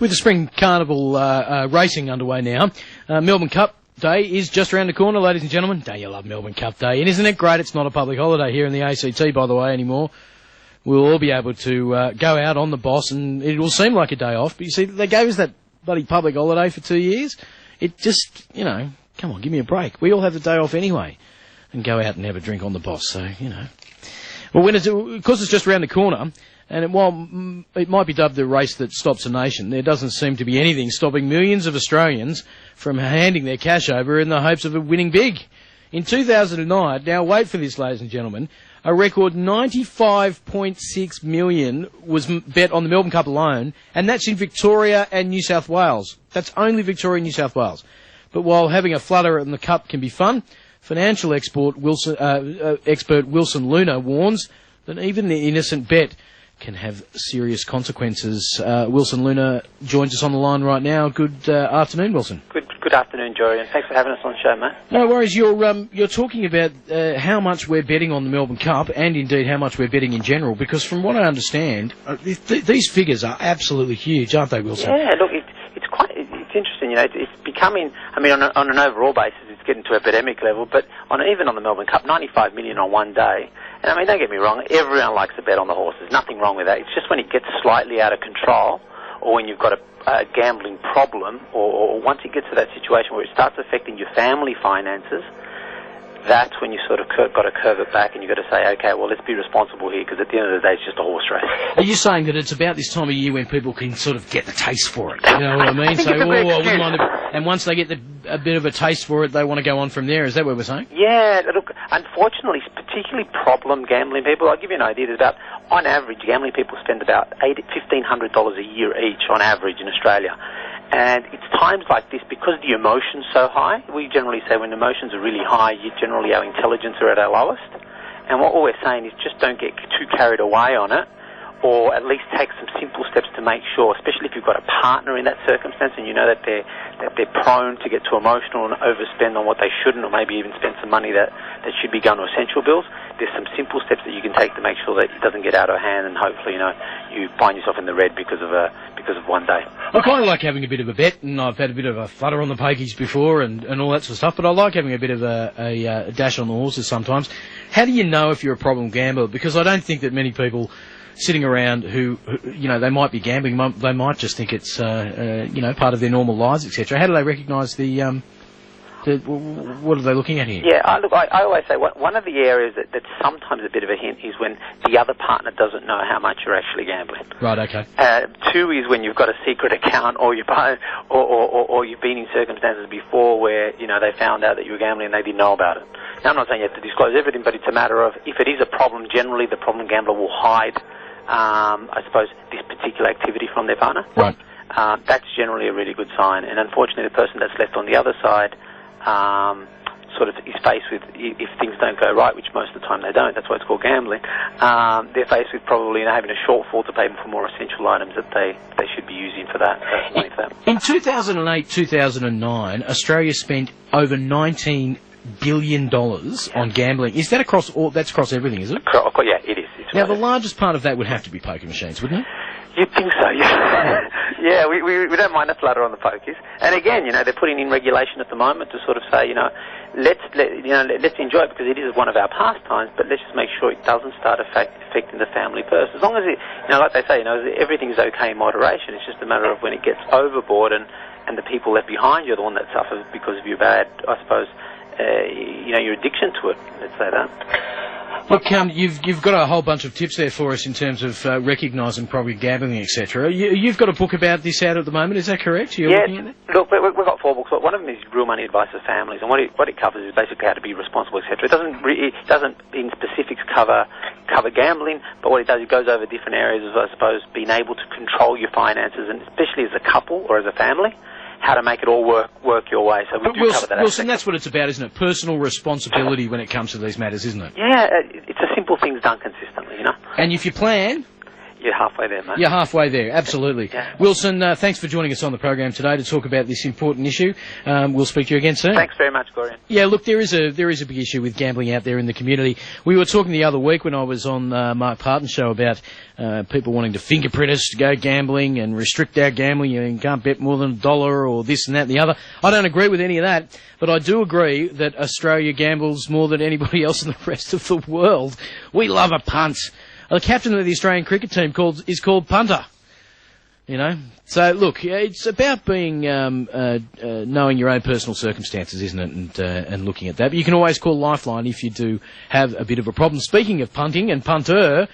With the Spring Carnival racing underway now, Melbourne Cup Day is just around the corner, ladies and gentlemen. Don't you love Melbourne Cup Day? And isn't it great it's not a public holiday here in the ACT, by the way, anymore? We'll all be able to go out on the boss, and it will seem like a day off. But you see, they gave us that bloody public holiday for 2 years. It just, you know, come on, give me a break. We all have the day off anyway, and go out and have a drink on the boss, so, you know. Well, of course, it's just around the corner. And while it might be dubbed the race that stops a nation, there doesn't seem to be anything stopping millions of Australians from handing their cash over in the hopes of winning big. In 2009, now wait for this, ladies and gentlemen, a record $95.6 million was bet on the Melbourne Cup alone, and that's in Victoria and New South Wales. That's only Victoria and New South Wales. But while having a flutter in the Cup can be fun, financial expert Wilson Luna warns that even the innocent bet can have serious consequences. Wilson Luna joins us on the line right now. Good afternoon, Wilson. Good afternoon, Jory, and thanks for having us on the show, mate. No worries. You're talking about how much we're betting on the Melbourne Cup, and indeed how much we're betting in general, because from what I understand, these figures are absolutely huge, aren't they, Wilson? Yeah, look, it's interesting. You know, it's becoming. I mean, on an overall basis, it's getting to epidemic level, but even on the Melbourne Cup, 95 million on one day. And I mean, don't get me wrong, everyone likes to bet on the horses. Nothing wrong with that. It's just when it gets slightly out of control, or when you've got a gambling problem, or once it gets to that situation where it starts affecting your family finances, that's when you sort of got to curve it back, and you've got to say, okay, well, let's be responsible here, because at the end of the day, it's just a horse race. Are you saying that it's about this time of year when people can sort of get the taste for it? You know what I mean? So, I wouldn't mind and once they get a bit of a taste for it, they want to go on from there. Is that what we're saying? Yeah, look, unfortunately, particularly problem gambling people, I'll give you an idea. There's about, on average, gambling people spend about $1,500 a year each on average in Australia. And it's times like this, because the emotion's so high, we generally say when emotions are really high, generally our intelligence are at our lowest. And what we're saying is just don't get too carried away on it, or at least take some simple steps to make sure, especially if you've got a partner in that circumstance and you know that they're prone to get too emotional and overspend on what they shouldn't, or maybe even spend some money that should be going to essential bills. There's some simple steps that you can take to make sure that it doesn't get out of hand, and hopefully, you know, you find yourself in the red because of one day. I kind of like having a bit of a bet, and I've had a bit of a flutter on the pokies before and all that sort of stuff, but I like having a bit of a dash on the horses sometimes. How do you know if you're a problem gambler? Because I don't think that many people sitting around who you know, they might be gambling, they might just think it's, you know, part of their normal lives, etc. How do they recognise what are they looking at here? Yeah, look, I always say one of the areas that's sometimes a bit of a hint is when the other partner doesn't know how much you're actually gambling. Right, okay. Two is when you've got a secret account, or you've been in circumstances before where, you know, they found out that you were gambling and they didn't know about it. Now, I'm not saying you have to disclose everything, but it's a matter of, if it is a problem, generally the problem gambler will hide, I suppose, this particular activity from their partner. Right. That's generally a really good sign. And unfortunately, the person that's left on the other side sort of is faced with, if things don't go right, which most of the time they don't, that's why it's called gambling, they're faced with probably, you know, having a shortfall to pay for more essential items that they should be using for that. In 2008, 2009, Australia spent over $19 billion on gambling. Is that across that's across everything, is it? Yeah, it is. Now, the largest part of that would have to be poker machines, wouldn't it? You'd think so, yeah. Yeah, we don't mind a flutter on the pokies. And again, you know, they're putting in regulation at the moment to sort of say, you know, let's enjoy it because it is one of our pastimes, but let's just make sure it doesn't start affecting the family first. As long as it, you know, like they say, you know, everything's okay in moderation. It's just a matter of when it gets overboard and the people left behind, you're the one that suffers because of your bad, I suppose, you know, your addiction to it. Let's say that. Look, you've got a whole bunch of tips there for us in terms of recognising probably gambling, etc. You've got a book about this out at the moment, is that correct? You're looking at it? Look, we've got 4 books. One of them is Real Money Advice for Families, and what it covers is basically how to be responsible, etc. It doesn't in specifics cover gambling, but what it does, it goes over different areas of, I suppose, being able to control your finances, and especially as a couple or as a family, how to make it all work your way. So we do cover that. Wilson, that's what it's about, isn't it? Personal responsibility when it comes to these matters, isn't it? Yeah, it's a simple things done consistently, you know. And if you plan... You're halfway there, mate. You're halfway there, absolutely. Yeah. Wilson, thanks for joining us on the program today to talk about this important issue. We'll speak to you again soon. Thanks very much, Gorian. Yeah, look, there is a big issue with gambling out there in the community. We were talking the other week when I was on Mark Parton's show about people wanting to fingerprint us to go gambling and restrict our gambling. You can't bet more than $1 or this and that and the other. I don't agree with any of that, but I do agree that Australia gambles more than anybody else in the rest of the world. We love a punt. The captain of the Australian cricket team is called Punter. You know, so look, it's about being knowing your own personal circumstances, isn't it, and looking at that. But you can always call Lifeline if you do have a bit of a problem. Speaking of punting and punter.